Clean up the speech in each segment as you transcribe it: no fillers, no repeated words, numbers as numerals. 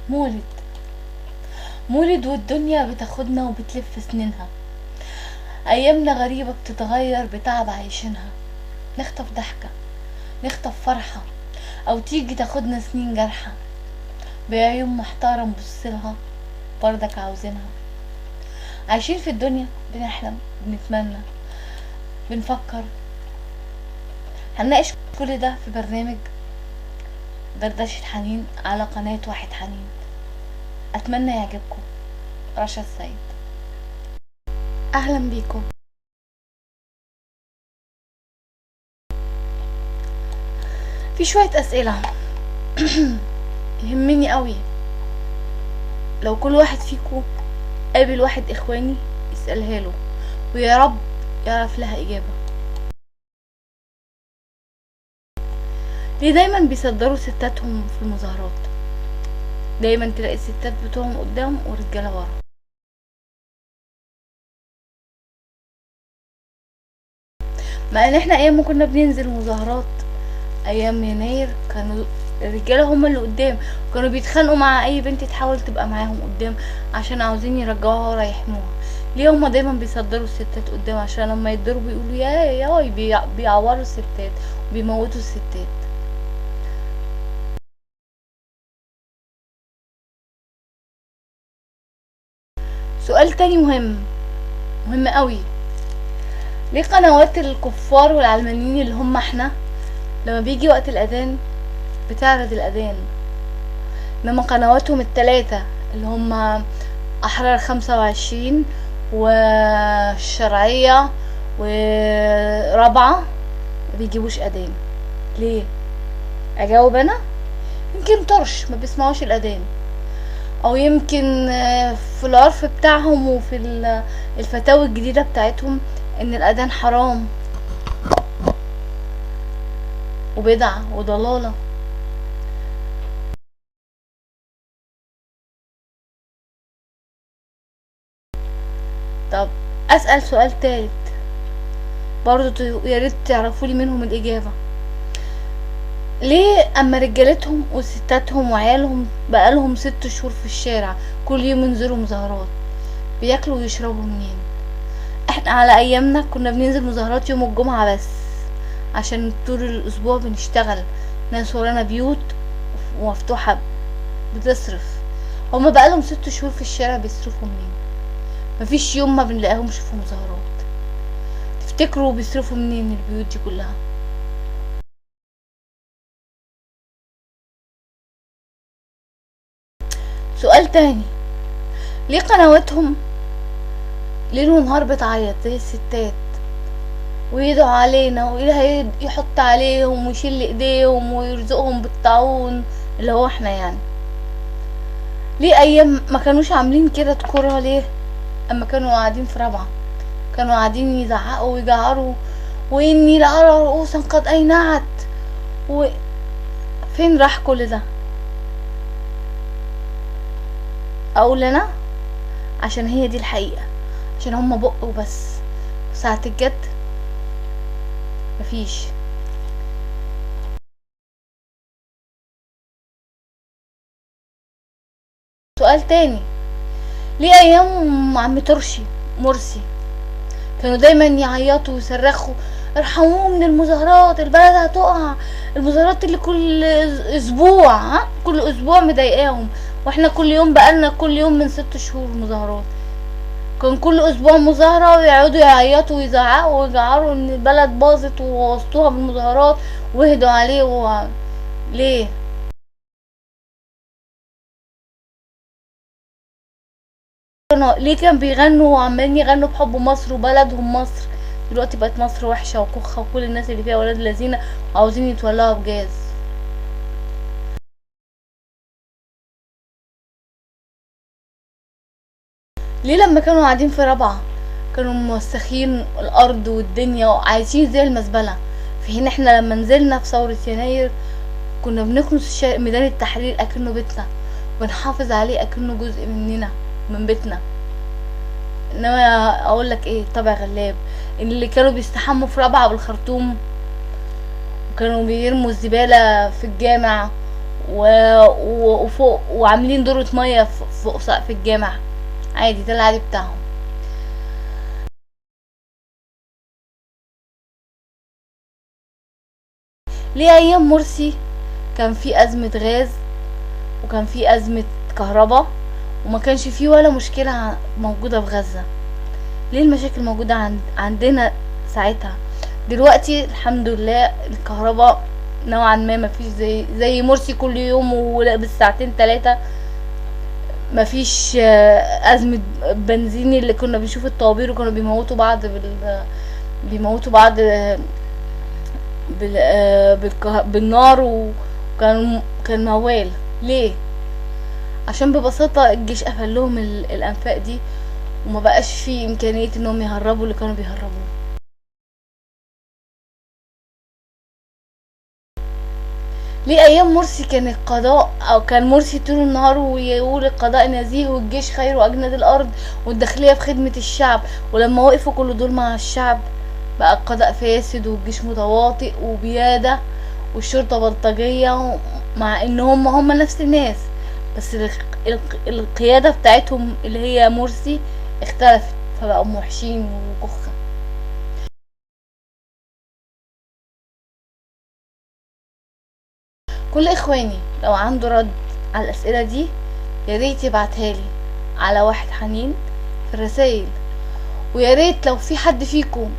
مولد مولد والدنيا بتاخدنا وبتلف سنينها. ايامنا غريبة بتتغير بتعب عايشينها. نخطف ضحكة، نخطف فرحة، او تيجي تاخدنا سنين جرحة. بعيون محتارة نبصلها بردك عاوزينها. عايشين في الدنيا بنحلم بنتمنى بنفكر. هنناقش كل ده في برنامج دردشة حنين على قناة واحد حنين. اتمنى يعجبكم. رشا السيد، اهلا بيكم. في شوية اسئلة يهمني قوي لو كل واحد فيكم قابل واحد اخواني يسألها له، ويا رب يعرف لها اجابة. ليه دايما بيصدروا ستاتهم في المظاهرات؟ دايما تلاقي الستات بتوعهم قدام ورجالة ورا. مع ان احنا ايام ما كنا بننزل مظاهرات ايام يناير كانوا الرجاله هما اللي قدام، وكانوا بيتخانقوا مع اي بنت تحاول تبقى معاهم قدام عشان عاوزين يرجعوها ورا يحموها. ليه هما دايما بيصدروا الستات قدام؟ عشان لما يتضربوا يقولوا يا بيعوروا الستات وبيموتوا الستات. سؤال تاني مهم قوي. ليه قنوات الكفار والعلمانيين اللي هم احنا لما بيجي وقت الاذان بتعرض الاذان، انما قنواتهم التلاتة اللي هم احرار 25 والشرعية ورابعة ما بيجيبوش اذان؟ ليه؟ اجاوب انا. يمكن طرش ما بيسمعوش الاذان، او يمكن في العرف بتاعهم وفي الفتاوى الجديدة بتاعتهم ان الاذان حرام وبدعة وضلالة. طب اسأل سؤال تالت برضو يا ريت تعرفولي منهم الاجابة. ليه اما رجالتهم وستاتهم وعيالهم بقالهم 6 شهور في الشارع كل يوم ينزلوا مظاهرات، بياكلوا ويشربوا منين؟ احنا على ايامنا كنا بننزل مظاهرات يوم الجمعة بس، عشان طول الاسبوع بنشتغل، ناس ورانا بيوت ومفتوحة بتصرف. هما بقالهم 6 شهور في الشارع بيصرفوا منين؟ مفيش يوم ما بنلاقيهمش في مظاهرات. تفتكروا بيصرفوا منين البيوت دي كلها؟ سؤال تاني. ليه قنواتهم ليل ونهار بتعيط زي الستات ويدعوا علينا وإله يحط عليهم ويشيل ايديهم ويرزقهم بالطاعون اللي هو احنا يعني؟ ليه ايام ما كانوش عاملين كده تكورها؟ ليه اما كانوا قاعدين في رابعة كانوا قاعدين يزعقوا ويجعروا واني لأرى رؤوسا قد اينعت؟ فين راح كل ده؟ اقول انا عشان هي دي الحقيقة، عشان هما بق وبس، ساعة الجد مفيش. سؤال تاني. ليه ايام عم مرسي كانوا دايما يعيطوا ويصرخوا ارحموه من المظاهرات، البلد هتقع، المظاهرات اللي كل اسبوع كل اسبوع مضايقاهم، واحنا كل يوم بقالنا كل يوم من 6 شهور مظاهرات. كان كل اسبوع مظاهرة ويقعدوا يعيطوا ويزعقوا ويجعروا ان البلد باظت ووسطوها بالمظاهرات وهدوا عليه ليه؟ ليه كان بيغنوا وعمالين يغنوا بحب مصر وبلدهم مصر؟ دلوقتي بقت مصر وحشة وكخة وكل الناس اللي فيها ولاد الذين عاوزين يتولعوا بجاز. ليه لما كانوا قاعدين في رابعة كانوا موسخين الارض والدنيا وعايشين زي المزبلة، في حين احنا لما نزلنا في ثورة يناير كنا بنكنس ميدان التحرير اكنه بيتنا، ونحافظ عليه اكنه جزء مننا من بيتنا. انما اقول لك ايه، طبع غلاب اللي كانوا بيستحموا في رابعة بالخرطوم وكانوا بيرموا الزبالة في الجامع وفوق وعاملين دورة مية فوق سقف الجامع، عادي، ده العادي بتاعهم. ليه ايام مرسي كان في ازمة غاز وكان في ازمة كهرباء وما كانش فيه ولا مشكلة موجودة في غزة؟ ليه المشاكل موجودة عندنا ساعتها؟ دلوقتي الحمد لله الكهرباء نوعا ما مفيش زي مرسي كل يوم بالساعتين 3. مفيش أزمة بنزين اللي كنا بنشوف الطوابير وكانوا بيموتوا بعض بيموتوا بعض بالنار، كان موال. ليه؟ عشان ببساطة الجيش قفل لهم الأنفاق دي وما بقاش في إمكانية إنهم يهربوا اللي كانوا بيهربوه. ليه ايام مرسي كان القضاء او كان مرسي طول النهار ويقول القضاء نزيه والجيش خير واجناد الارض والداخليه في خدمه الشعب، ولما وقفوا كل دول مع الشعب بقى القضاء فاسد والجيش متواطئ وبياده والشرطه بلطجيه، مع ان هم نفس الناس، بس القياده بتاعتهم اللي هي مرسي اختلفت فبقوا موحشين وكخه. كل اخواني لو عنده رد على الاسئله دي يا ريت يبعتها لي على واحد حنين في الرسائل، ويا ريت لو في حد فيكم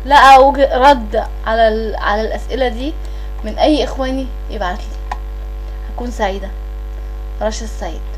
لقى رد على الاسئله دي من اي اخواني يبعتلي، هكون سعيده. رشا السيد.